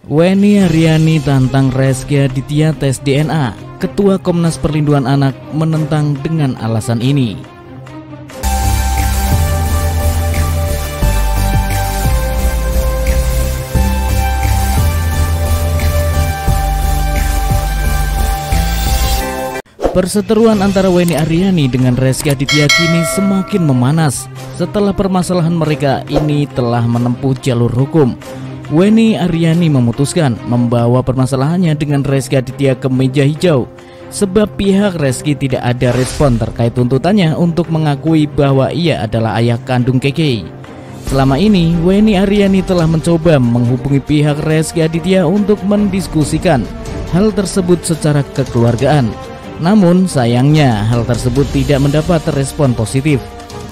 Weni Aryani tantang Rezky Aditya tes DNA. Ketua Komnas Perlindungan Anak menentang dengan alasan ini. Perseteruan antara Weni Aryani dengan Rezky Aditya kini semakin memanas setelah permasalahan mereka ini telah menempuh jalur hukum. Weni Aryani memutuskan membawa permasalahannya dengan Rezky Aditya ke meja hijau sebab pihak Rezky tidak ada respon terkait tuntutannya untuk mengakui bahwa ia adalah ayah kandung KK. Selama ini Weni Aryani telah mencoba menghubungi pihak Rezky Aditya untuk mendiskusikan hal tersebut secara kekeluargaan. Namun sayangnya hal tersebut tidak mendapat respon positif.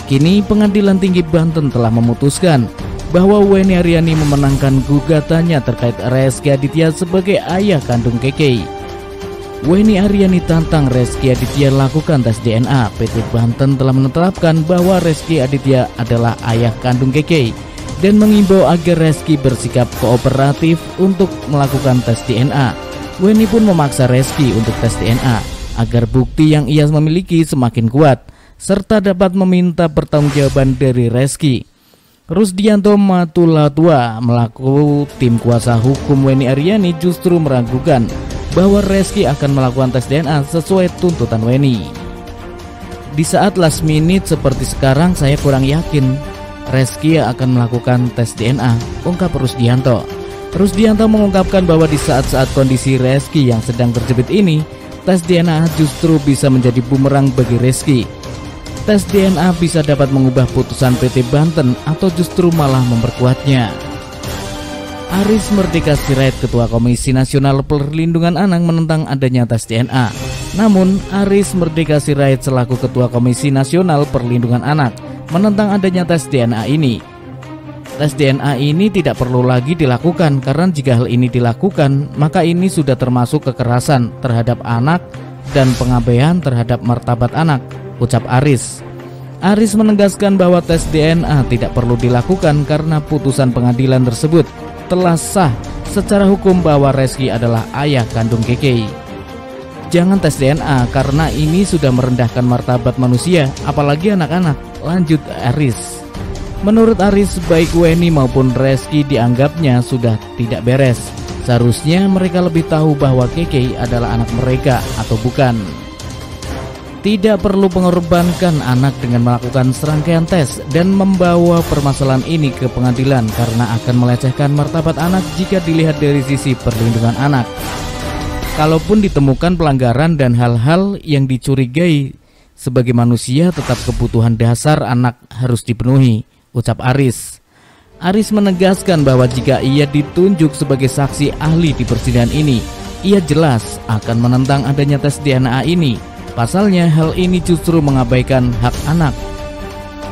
Kini Pengadilan Tinggi Banten telah memutuskan bahwa Weni Aryani memenangkan gugatannya terkait Rezky Aditya sebagai ayah kandung KK. Weni Aryani tantang Rezky Aditya lakukan tes DNA. PT Banten telah menetapkan bahwa Rezky Aditya adalah ayah kandung KK dan mengimbau agar Rezky bersikap kooperatif untuk melakukan tes DNA. Weni pun memaksa Rezky untuk tes DNA agar bukti yang ia memiliki semakin kuat, serta dapat meminta pertanggungjawaban dari Rezky. Rusdianto Matulatua melaku tim kuasa hukum Weni Aryani justru meragukan bahwa Rezky akan melakukan tes DNA sesuai tuntutan Weni. Di saat last minute seperti sekarang saya kurang yakin Rezky akan melakukan tes DNA, ungkap Rusdianto. Rusdianto mengungkapkan bahwa di saat-saat kondisi Rezky yang sedang terjepit ini, tes DNA justru bisa menjadi bumerang bagi Rezky. Tes DNA bisa dapat mengubah putusan PT Banten atau justru malah memperkuatnya. Aris Merdeka Sirait, Ketua Komisi Nasional Perlindungan Anak menentang adanya tes DNA. Namun, Aris Merdeka Sirait selaku Ketua Komisi Nasional Perlindungan Anak menentang adanya tes DNA ini. Tes DNA ini tidak perlu lagi dilakukan karena jika hal ini dilakukan, maka ini sudah termasuk kekerasan terhadap anak dan pengabaian terhadap martabat anak, ucap Aris. Aris menegaskan bahwa tes DNA tidak perlu dilakukan karena putusan pengadilan tersebut telah sah secara hukum bahwa Rezky adalah ayah kandung KK. Jangan tes DNA karena ini sudah merendahkan martabat manusia, apalagi anak-anak, lanjut Aris. Menurut Aris, baik Weni maupun Rezky dianggapnya sudah tidak beres. Seharusnya mereka lebih tahu bahwa KK adalah anak mereka atau bukan. Tidak perlu mengorbankan anak dengan melakukan serangkaian tes dan membawa permasalahan ini ke pengadilan karena akan melecehkan martabat anak jika dilihat dari sisi perlindungan anak. Kalaupun ditemukan pelanggaran dan hal-hal yang dicurigai, sebagai manusia tetap kebutuhan dasar anak harus dipenuhi, ucap Aris. Aris menegaskan bahwa jika ia ditunjuk sebagai saksi ahli di persidangan ini, ia jelas akan menentang adanya tes DNA ini. Pasalnya hal ini justru mengabaikan hak anak.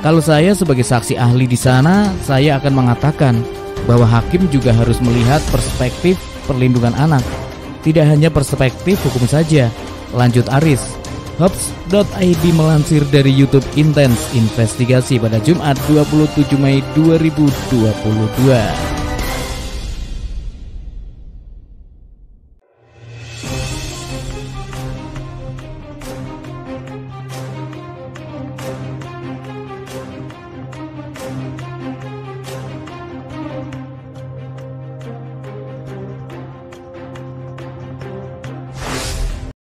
Kalau saya sebagai saksi ahli di sana, saya akan mengatakan bahwa hakim juga harus melihat perspektif perlindungan anak, tidak hanya perspektif hukum saja, lanjut Aris. Hops.id melansir dari YouTube Intens Investigasi pada Jumat 27 Mei 2022.